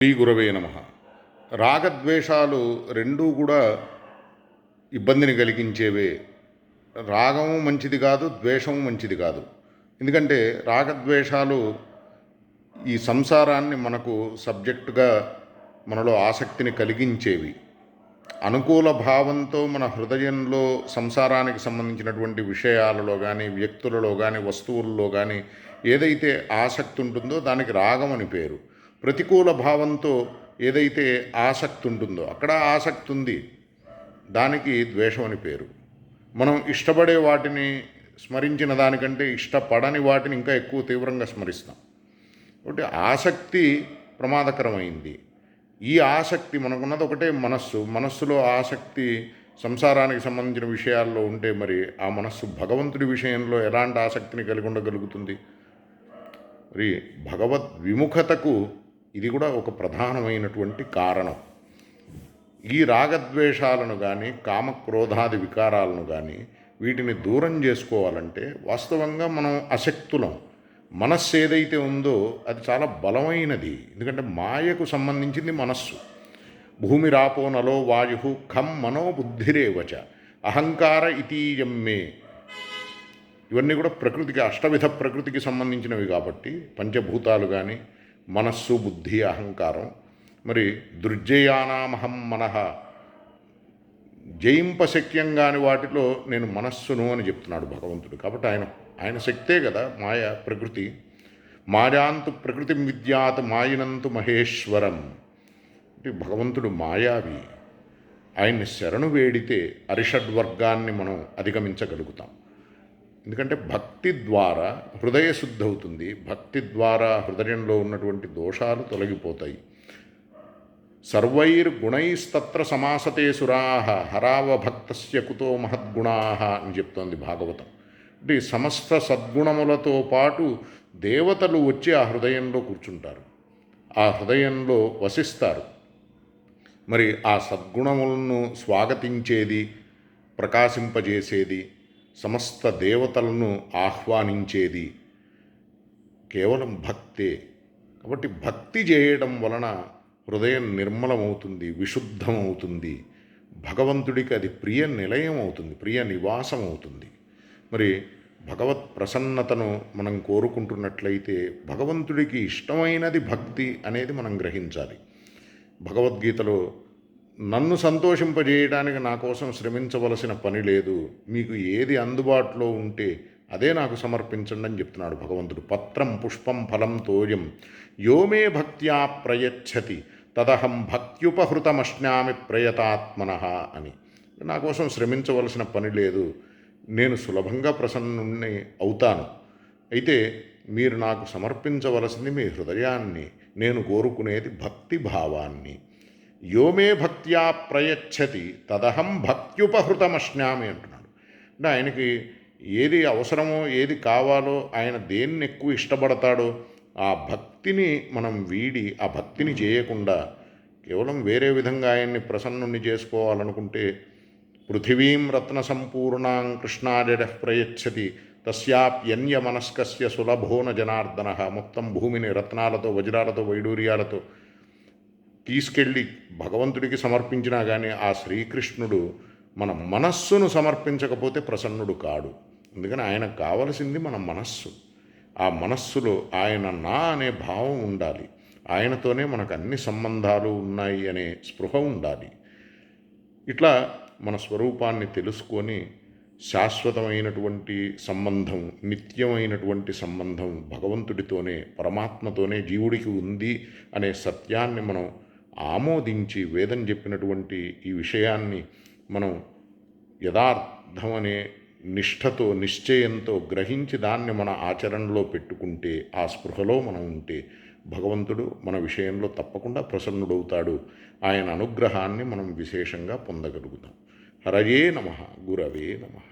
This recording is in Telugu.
శ్రీ గురవే నమ. రాగద్వేషాలు రెండూ కూడా ఇబ్బందిని కలిగించేవే. రాగము మంచిది కాదు, ద్వేషము మంచిది కాదు. ఎందుకంటే రాగద్వేషాలు ఈ సంసారాన్ని మనకు సబ్జెక్టుగా మనలో ఆసక్తిని కలిగించేవి. అనుకూల భావంతో మన హృదయంలో సంసారానికి సంబంధించినటువంటి విషయాలలో కానీ, వ్యక్తులలో కానీ, వస్తువుల్లో కానీ ఏదైతే ఆసక్తి ఉంటుందో దానికి రాగం అని పేరు. ప్రతికూల భావంతో ఏదైతే ఆసక్తి ఉంటుందో అక్కడ ఆసక్తి ఉంది, దానికి ద్వేషం అని పేరు. మనం ఇష్టపడే వాటిని స్మరించిన దానికంటే ఇష్టపడని వాటిని ఇంకా ఎక్కువ తీవ్రంగా స్మరిస్తాం. కాబట్టి ఆసక్తి ప్రమాదకరమైంది. ఈ ఆసక్తి మనకున్నది ఒకటే మనస్సులో ఆసక్తి సంసారానికి సంబంధించిన విషయాల్లో ఉంటే మరి ఆ మనస్సు భగవంతుడి విషయంలో ఎలాంటి ఆసక్తిని కలిగి ఉండగలుగుతుంది? మరి భగవద్ విముఖతకు ఇది కూడా ఒక ప్రధానమైనటువంటి కారణం. ఈ రాగద్వేషాలను కానీ, కామక్రోధాది వికారాలను కానీ వీటిని దూరం చేసుకోవాలంటే వాస్తవంగా మనం అశక్తులం. మనస్సు ఏదైతే ఉందో అది చాలా బలమైనది. ఎందుకంటే మాయకు సంబంధించింది మనస్సు. భూమిరాపో నలో వాయు ఖం మనో బుద్ధిరేవచ అహంకార ఇతీయం మే. ఇవన్నీ కూడా ప్రకృతికి, అష్టవిధ ప్రకృతికి సంబంధించినవి కాబట్టి పంచభూతాలు కానీ, మనస్సు, బుద్ధి, అహంకారం. మరి దుర్జయానామహం మనః, జయింపశక్యం కాని వాటిలో నేను మనస్సును అని చెప్తున్నాడు భగవంతుడు. కాబట్టి ఆయన శక్తే కదా మాయ, ప్రకృతి. మాయాంతు ప్రకృతి విద్యాత్ మాయినంతు మహేశ్వరం. అంటే భగవంతుడు మాయావి. ఆయన్ని శరణు వేడితే అరిషడ్వర్గాన్ని మనం అధిగమించగలుగుతాం. ఎందుకంటే భక్తి ద్వారా హృదయ శుద్ధి అవుతుంది. భక్తి ద్వారా హృదయంలో ఉన్నటువంటి దోషాలు తొలగిపోతాయి. సర్వైర్గుణైస్తత్ర సమాసతే సురాహ హరావభక్తస్య కుతో మహద్గుణాహ అని చెప్తోంది భాగవతం. అంటే సమస్త సద్గుణములతో పాటు దేవతలు వచ్చి ఆ హృదయంలో కూర్చుంటారు, ఆ హృదయంలో వసిస్తారు. మరి ఆ సద్గుణములను స్వాగతించేది, ప్రకాశింపజేసేది, సమస్త దేవతలను ఆహ్వానించేది కేవలం భక్తే. కాబట్టి భక్తి చేయడం వలన హృదయం నిర్మలమవుతుంది, విశుద్ధమవుతుంది. భగవంతుడికి అది ప్రియ నిలయం అవుతుంది, ప్రియ నివాసం అవుతుంది. మరి భగవత్ ప్రసన్నతను మనం కోరుకుంటున్నట్లయితే భగవంతుడికి ఇష్టమైనది భక్తి అనేది మనం గ్రహించాలి. భగవద్గీతలో నన్ను సంతోషింపజేయడానికి నా కోసం శ్రమించవలసిన పని లేదు, మీకు ఏది అందుబాటులో ఉంటే అదే నాకు సమర్పించండి అని చెప్తున్నాడు భగవంతుడు. పత్రం పుష్పం ఫలం తోయం యోమే భక్త్యా ప్రయచ్చతి తదహం భక్త్యుపహృతమశ్నామి ప్రయతాత్మనః అని. నా కోసం శ్రమించవలసిన పని లేదు, నేను సులభంగా ప్రసన్నుణ్ణి అవుతాను. అయితే మీరు నాకు సమర్పించవలసింది మీ హృదయాన్ని, నేను కోరుకునేది భక్తి భావాన్ని. యోమే భక్త్యా ప్రయచ్చతి తదహం భక్త్యుపహృతమశ్నామి అంటున్నాడు. అంటే ఆయనకి ఏది అవసరమో, ఏది కావాలో, ఆయన దేన్ని ఎక్కువ ఇష్టపడతాడో ఆ భక్తిని మనం వీడి, ఆ భక్తిని చేయకుండా కేవలం వేరే విధంగా ఆయన్ని ప్రసన్నుణ్ణి చేసుకోవాలనుకుంటే పృథివీం రత్న సంపూర్ణాం కృష్ణాజడ ప్రయచ్చతి తస్యాప్యన్య మనస్కస్య సులభోన జనార్దన. మొత్తం భూమిని రత్నాలతో, వజ్రాలతో, వైడూర్యాలతో తీసుకెళ్ళి భగవంతుడికి సమర్పించినా కానీ ఆ శ్రీకృష్ణుడు మన మనస్సును సమర్పించకపోతే ప్రసన్నుడు కాడు. అందుకని ఆయనకు కావలసింది మన మనస్సు. ఆ మనస్సులో ఆయన నా అనే భావం ఉండాలి. ఆయనతోనే మనకు అన్ని సంబంధాలు ఉన్నాయి అనే స్పృహ ఉండాలి. ఇట్లా మన స్వరూపాన్ని తెలుసుకొని శాశ్వతమైనటువంటి సంబంధం, నిత్యమైనటువంటి సంబంధం భగవంతుడితోనే, పరమాత్మతోనే జీవుడికి ఉంది అనే సత్యాన్ని మనం ఆమోదించి వేదం చెప్పినటువంటి ఈ విషయాన్ని మనం యథార్థమనే నిష్ఠతో, నిశ్చయంతో గ్రహించి దాన్ని మన ఆచరణలో పెట్టుకుంటే, ఆ స్పృహలో మనం ఉంటే భగవంతుడు మన విషయంలో తప్పకుండా ప్రసన్నుడవుతాడు. ఆయన అనుగ్రహాన్ని మనం విశేషంగా పొందగలుగుతాం. హరయే నమః, గురవే నమః.